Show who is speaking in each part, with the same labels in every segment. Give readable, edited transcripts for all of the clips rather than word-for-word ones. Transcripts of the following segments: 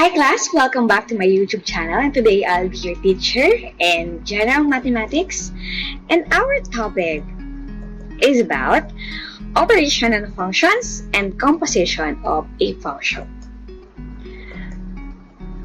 Speaker 1: Hi class, welcome back to my YouTube channel, and today I'll be your teacher in General Mathematics, and our topic is about operation and functions and composition of a function.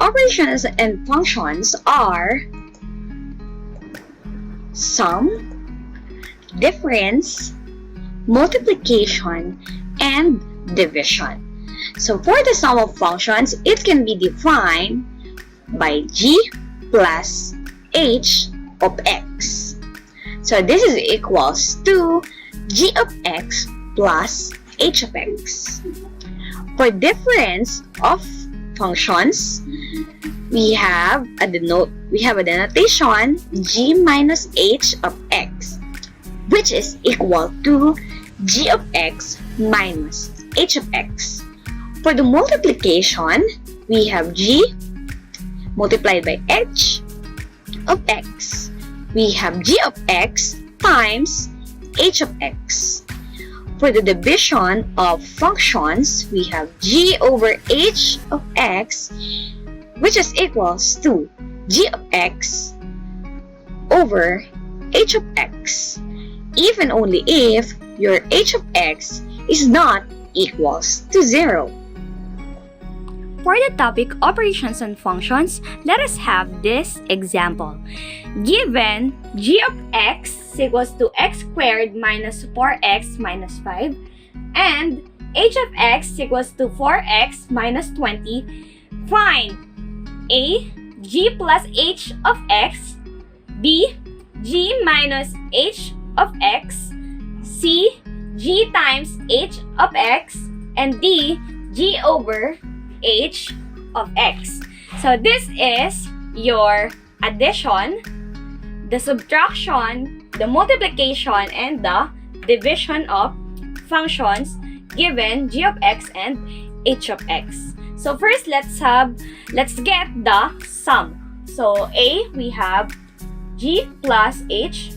Speaker 1: Operations and functions are sum, difference, multiplication, and division. So for the sum of functions, it can be defined by g plus h of x. So this is equals to g of x plus h of x. For difference of functions, we have a denotation g minus h of x, which is equal to g of x minus h of x. For the multiplication, we have g multiplied by h of x. We have g of x times h of x. For the division of functions, we have g over h of x, which is equals to g of x over h of x, even only if your h of x is not equals to 0.
Speaker 2: For the topic operations and functions, let us have this example. Given g of x equals to x squared minus 4x minus 5 and h of x equals to 4x minus 20, find a. G plus h of x, b. G minus h of x, c. G times h of x, and d. G over h of x. So this is your addition, the subtraction, the multiplication, and the division of functions given g of x and h of x. So first, let's get the sum. So a, we have g plus h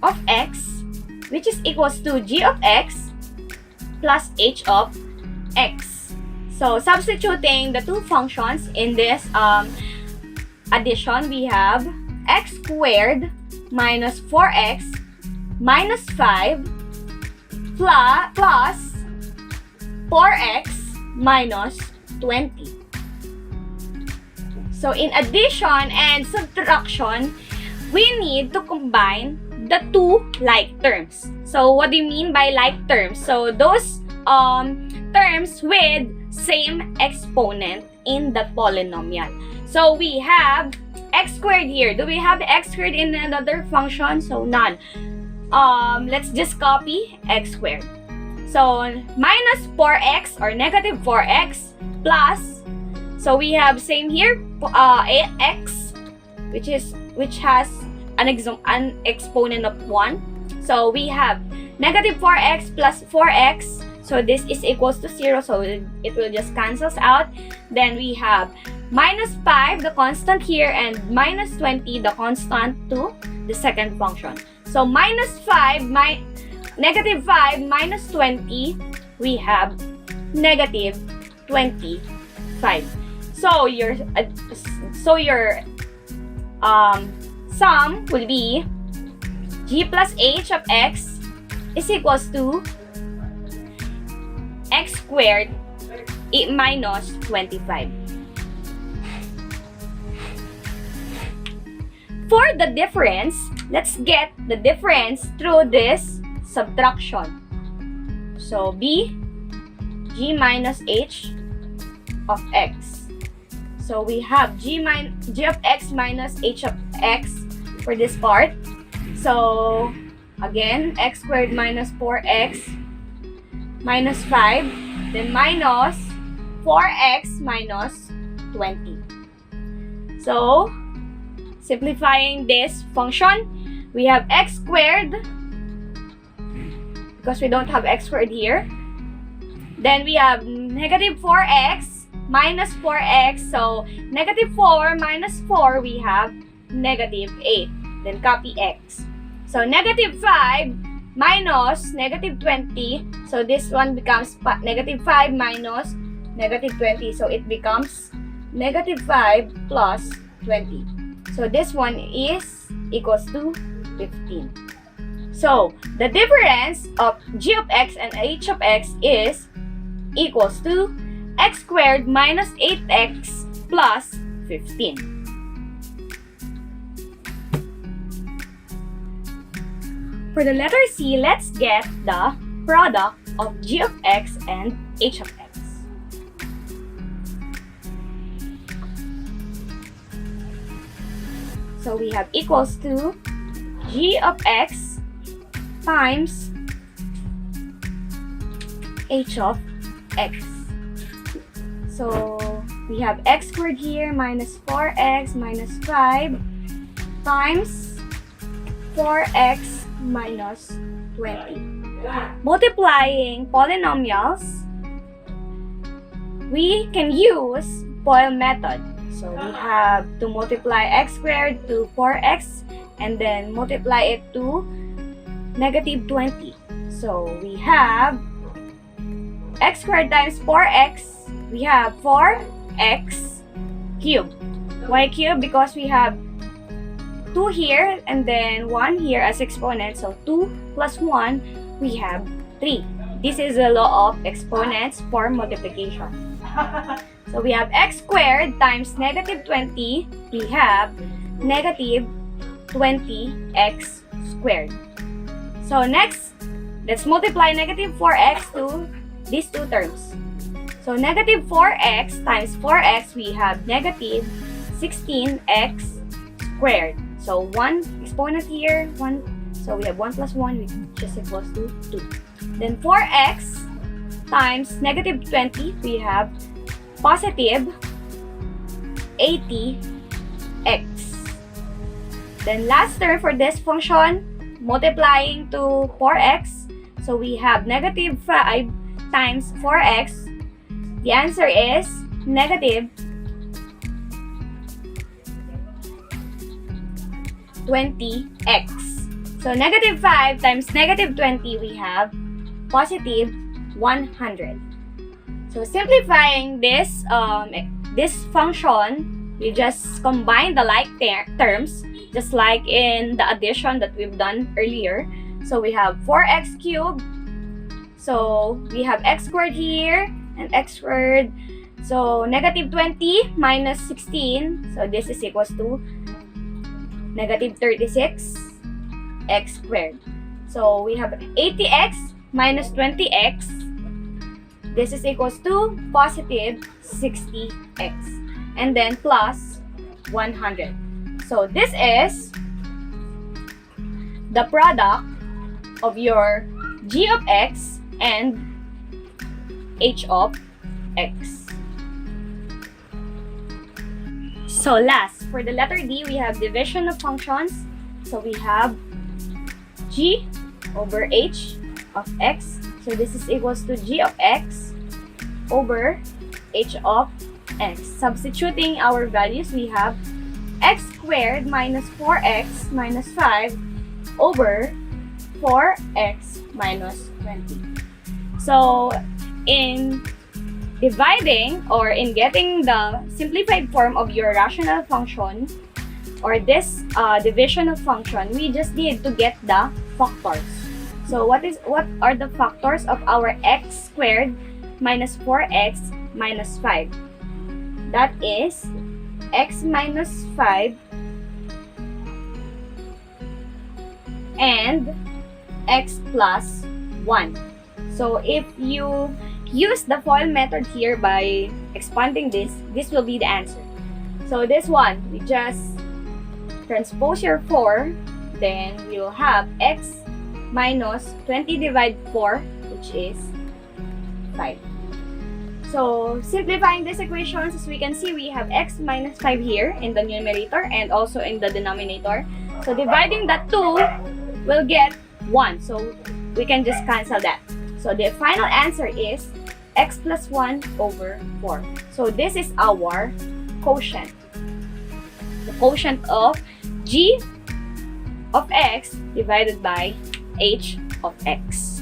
Speaker 2: of x, which is equals to g of x plus h of x. So substituting the two functions in this addition, we have x squared minus 4x minus 5 plus 4x minus 20. So in addition and subtraction, we need to combine the two like terms. So what do you mean by like terms? So those terms with same exponent in the polynomial. So we have x squared here. Do we have x squared in another function? So none. Let's just copy x squared. So minus 4x or negative 4x plus, so we have same here, x, which has an exponent of 1. So we have negative 4x plus 4x. So this is equals to 0, so it will just cancels out. Then we have minus 5, the constant here, and minus 20, the constant to the second function. So minus 5, negative 5 minus 20, we have negative 25. So your sum will be g plus h of x is equals to x squared minus 25. For the difference, let's get the difference through this subtraction. So b, g minus h of x. So we have g of x minus h of x for this part. So again, x squared minus 4x minus 5, then minus 4x minus 20. So, simplifying this function, we have x squared, because we don't have x squared here. Then we have negative 4x minus 4x. So, negative 4 minus 4, we have negative 8. Then copy x. So, negative 5 minus negative 20. So this one becomes negative 5 minus negative 20. So it becomes negative 5 plus 20. So this one is equals to 15. So the difference of g of x and h of x is equals to x squared minus 8x plus 15. For the letter C, let's get the product of g of x and h of x. So we have equals to g of x times h of x. So we have x squared here minus 4x minus 5 times 4x minus 20. Multiplying polynomials, we can use FOIL method. So we have to multiply x squared to 4x and then multiply it to negative 20. So we have x squared times 4x, we have 4x cubed. Why cubed? Because we have 2 here and then 1 here as exponent. So 2 plus 1, we have 3. This is the law of exponents for multiplication. So we have x squared times negative 20, we have negative 20x squared. So next, let's multiply negative 4x to these two terms. So negative 4x times 4x, we have negative 16x squared. So 1 exponent here, 1. So we have 1 plus 1, which is equals to 2. Then 4x times negative 20, we have positive 80x. Then last term for this function, multiplying to 4x. So we have negative 5 times 4x. The answer is negative 20x. So negative 5 times negative 20, we have positive 100. So simplifying this function, we just combine the like terms, just like in the addition that we've done earlier. So we have 4x cubed. So we have x squared here and x squared. So negative 20 minus 16. So this is equals to negative 36 x squared. So we have 80x minus 20x. This is equals to positive 60x. And then plus 100. So this is the product of your g of x and h of x. So last, for the letter D, we have division of functions. So we have g over h of x. So this is equals to g of x over h of x. Substituting our values, we have x squared minus 4x minus 5 over 4x minus 20. So in dividing or in getting the simplified form of your rational function or this division of function, we just need to get the factors. So what are the factors of our x squared minus 4x minus 5? That is x minus 5 and x plus 1. So if you use the FOIL method here by expanding this will be the answer. So this one, we just transpose your 4, then we'll have x minus 20 divided 4, which is 5. So simplifying these equations, as we can see, we have x minus 5 here in the numerator and also in the denominator. So dividing that 2, we'll get 1. So we can just cancel that. So the final answer is x plus 1 over 4. So this is our quotient. The quotient of g of x divided by h of x.